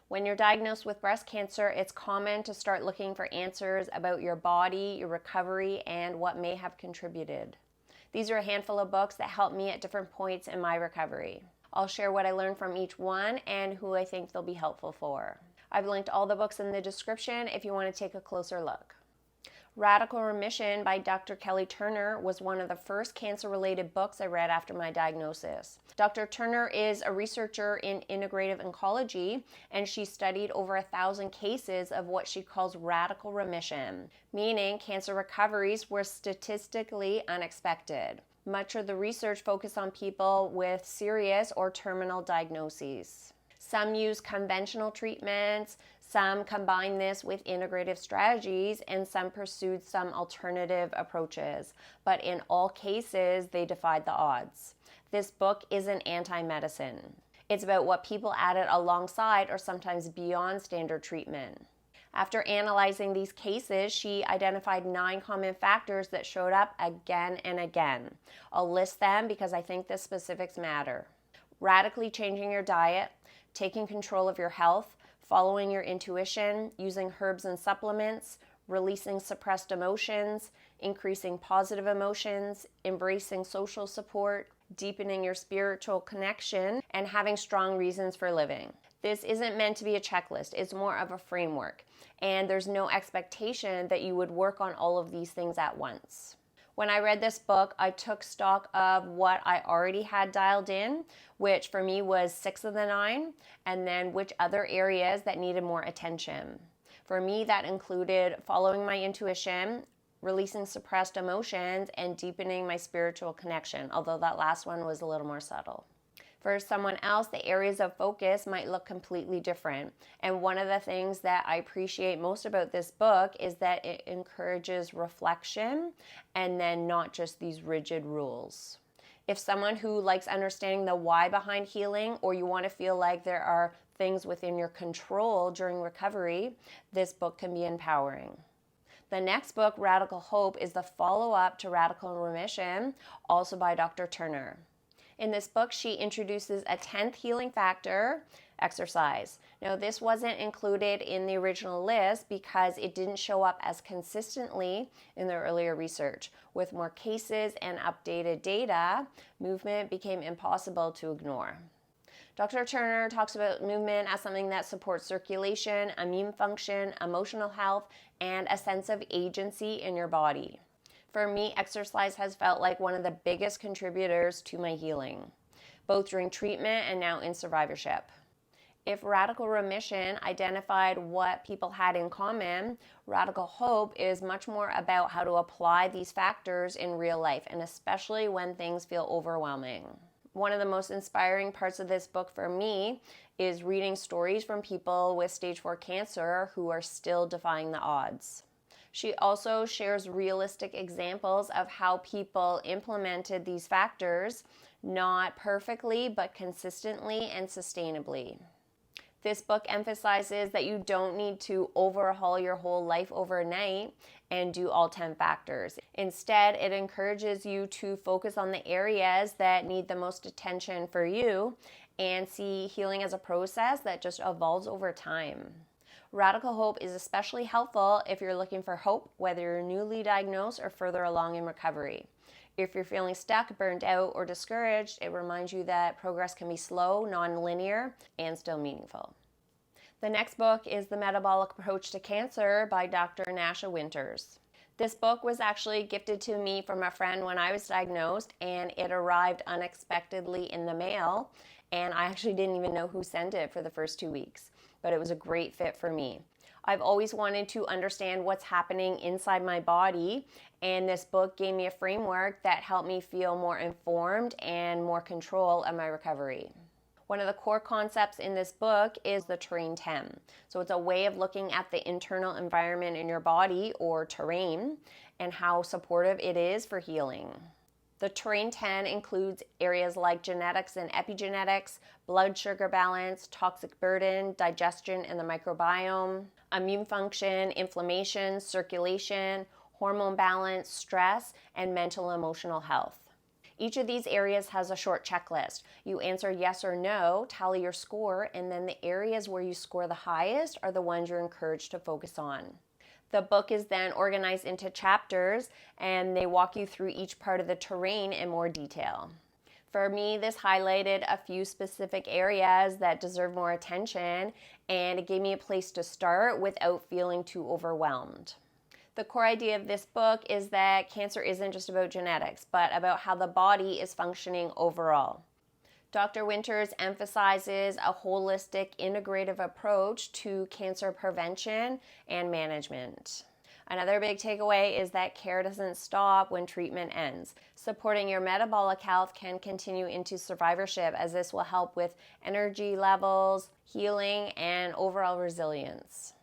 When you're diagnosed with breast cancer, it's common to start looking for answers about your body, your recovery, and what may have contributed. These are a handful of books that helped me at different points in my recovery. I'll share what I learned from each one and who I think they'll be helpful for. I've linked all the books in the description if you want to take a closer look. Radical Remission by Dr. Kelly Turner was one of the first cancer-related books I read after my diagnosis. Dr. Turner is a researcher in integrative oncology, and she studied over 1,000 cases of what she calls radical remission, meaning cancer recoveries were statistically unexpected. Much of the research focused on people with serious or terminal diagnoses. Some use conventional treatments, some combine this with integrative strategies, and some pursued some alternative approaches. But in all cases, they defied the odds. This book isn't anti-medicine. It's about what people added alongside or sometimes beyond standard treatment. After analyzing these cases, she identified 9 common factors that showed up again and again. I'll list them because I think the specifics matter. Radically changing your diet, taking control of your health, following your intuition, using herbs and supplements, releasing suppressed emotions, increasing positive emotions, embracing social support, deepening your spiritual connection, and having strong reasons for living. This isn't meant to be a checklist, it's more of a framework, and there's no expectation that you would work on all of these things at once. When I read this book, I took stock of what I already had dialed in, which for me was 6 of the 9, and then which other areas that needed more attention. For me, that included following my intuition, releasing suppressed emotions, and deepening my spiritual connection, although that last one was a little more subtle. For someone else, the areas of focus might look completely different. And one of the things that I appreciate most about this book is that it encourages reflection and then not just these rigid rules. If someone who likes understanding the why behind healing, or you want to feel like there are things within your control during recovery, this book can be empowering. The next book, Radical Hope, is the follow-up to Radical Remission, also by Dr. Turner. In this book, she introduces a 10th healing factor, exercise. Now, this wasn't included in the original list because it didn't show up as consistently in the earlier research. With more cases and updated data, movement became impossible to ignore. Dr. Turner talks about movement as something that supports circulation, immune function, emotional health, and a sense of agency in your body. For me, exercise has felt like one of the biggest contributors to my healing, both during treatment and now in survivorship. If Radical Remission identified what people had in common, Radical Hope is much more about how to apply these factors in real life, and especially when things feel overwhelming. One of the most inspiring parts of this book for me is reading stories from people with stage 4 cancer who are still defying the odds. She also shares realistic examples of how people implemented these factors, not perfectly, but consistently and sustainably. This book emphasizes that you don't need to overhaul your whole life overnight and do all 10 factors. Instead, it encourages you to focus on the areas that need the most attention for you and see healing as a process that just evolves over time. Radical Hope is especially helpful if you're looking for hope, whether you're newly diagnosed or further along in recovery. If you're feeling stuck, burned out, or discouraged, it reminds you that progress can be slow, non-linear, and still meaningful. The next book is The Metabolic Approach to Cancer by Dr. Nasha Winters. This book was actually gifted to me from a friend when I was diagnosed, and it arrived unexpectedly in the mail, and I actually didn't even know who sent it for the first 2 weeks. But it was a great fit for me. I've always wanted to understand what's happening inside my body, and this book gave me a framework that helped me feel more informed and more control of my recovery. One of the core concepts in this book is the terrain 10. So it's a way of looking at the internal environment in your body, or terrain, and how supportive it is for healing. The terrain 10 includes areas like genetics and epigenetics, blood sugar balance, toxic burden, digestion and the microbiome, immune function, inflammation, circulation, hormone balance, stress, and mental emotional health. Each of these areas has a short checklist. You answer yes or no, tally your score, and then the areas where you score the highest are the ones you're encouraged to focus on. The book is then organized into chapters, and they walk you through each part of the terrain in more detail. For me, this highlighted a few specific areas that deserve more attention, and it gave me a place to start without feeling too overwhelmed. The core idea of this book is that cancer isn't just about genetics, but about how the body is functioning overall. Dr. Winters emphasizes a holistic, integrative approach to cancer prevention and management. Another big takeaway is that care doesn't stop when treatment ends. Supporting your metabolic health can continue into survivorship, as this will help with energy levels, healing, and overall resilience.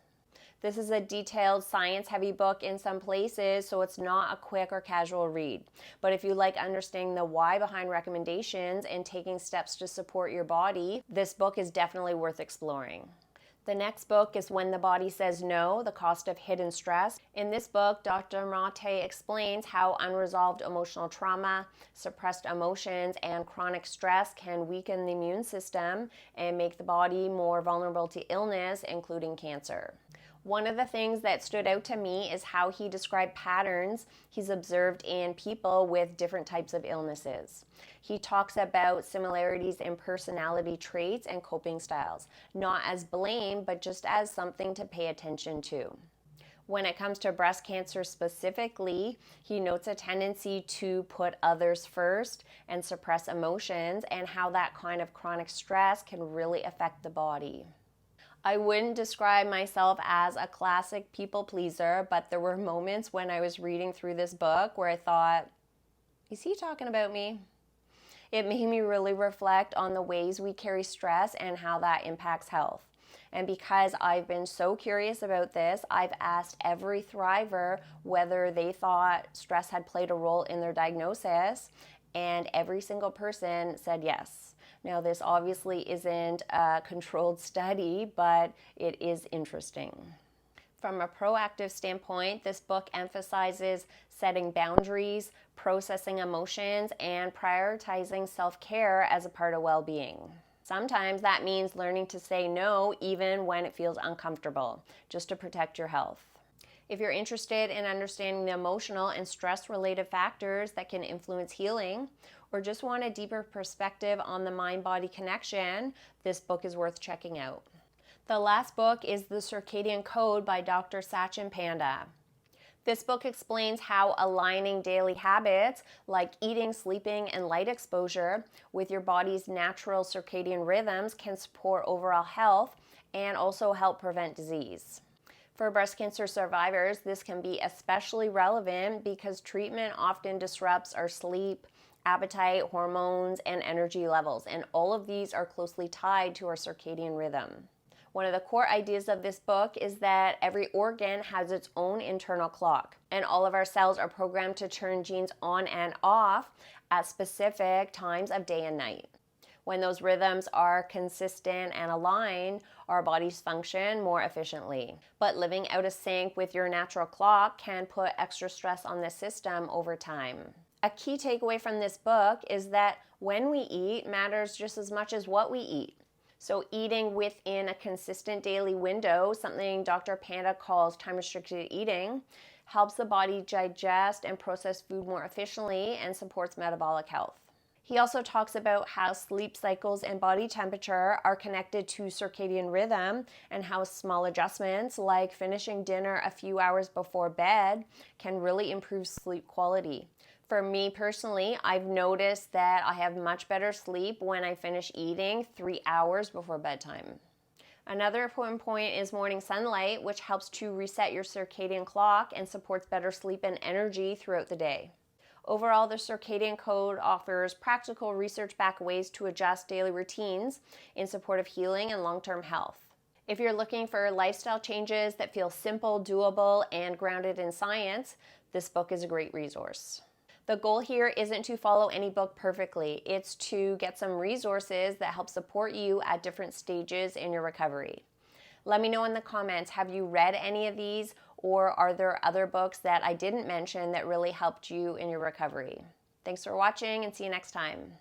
This is a detailed, science-heavy book in some places, so it's not a quick or casual read. But if you like understanding the why behind recommendations and taking steps to support your body, this book is definitely worth exploring. The next book is When the Body Says No, The Cost of Hidden Stress. In this book, Dr. Mate explains how unresolved emotional trauma, suppressed emotions, and chronic stress can weaken the immune system and make the body more vulnerable to illness, including cancer. One of the things that stood out to me is how he described patterns he's observed in people with different types of illnesses. He talks about similarities in personality traits and coping styles, not as blame, but just as something to pay attention to. When it comes to breast cancer specifically, he notes a tendency to put others first and suppress emotions, and how that kind of chronic stress can really affect the body. I wouldn't describe myself as a classic people pleaser, but there were moments when I was reading through this book where I thought, is he talking about me? It made me really reflect on the ways we carry stress and how that impacts health. And because I've been so curious about this, I've asked every thriver whether they thought stress had played a role in their diagnosis, and every single person said yes. Now, this obviously isn't a controlled study, but it is interesting. From a proactive standpoint, this book emphasizes setting boundaries, processing emotions, and prioritizing self-care as a part of well-being. Sometimes that means learning to say no even when it feels uncomfortable, just to protect your health. If you're interested in understanding the emotional and stress-related factors that can influence healing, or just want a deeper perspective on the mind-body connection, this book is worth checking out. The last book is The Circadian Code by Dr. Sachin Panda. This book explains how aligning daily habits like eating, sleeping, and light exposure with your body's natural circadian rhythms can support overall health and also help prevent disease. For breast cancer survivors, this can be especially relevant because treatment often disrupts our sleep, appetite, hormones, and energy levels, and all of these are closely tied to our circadian rhythm. One of the core ideas of this book is that every organ has its own internal clock, and all of our cells are programmed to turn genes on and off at specific times of day and night. When those rhythms are consistent and aligned, our bodies function more efficiently. But living out of sync with your natural clock can put extra stress on the system over time. A key takeaway from this book is that when we eat matters just as much as what we eat. So eating within a consistent daily window, something Dr. Panda calls time-restricted eating, helps the body digest and process food more efficiently and supports metabolic health. He also talks about how sleep cycles and body temperature are connected to circadian rhythm, and how small adjustments like finishing dinner a few hours before bed can really improve sleep quality. For me personally, I've noticed that I have much better sleep when I finish eating 3 hours before bedtime. Another important point is morning sunlight, which helps to reset your circadian clock and supports better sleep and energy throughout the day. Overall, the Circadian Code offers practical research-backed ways to adjust daily routines in support of healing and long-term health. If you're looking for lifestyle changes that feel simple, doable, and grounded in science, this book is a great resource. The goal here isn't to follow any book perfectly. It's to get some resources that help support you at different stages in your recovery. Let me know in the comments, have you read any of these, or are there other books that I didn't mention that really helped you in your recovery? Thanks for watching and see you next time.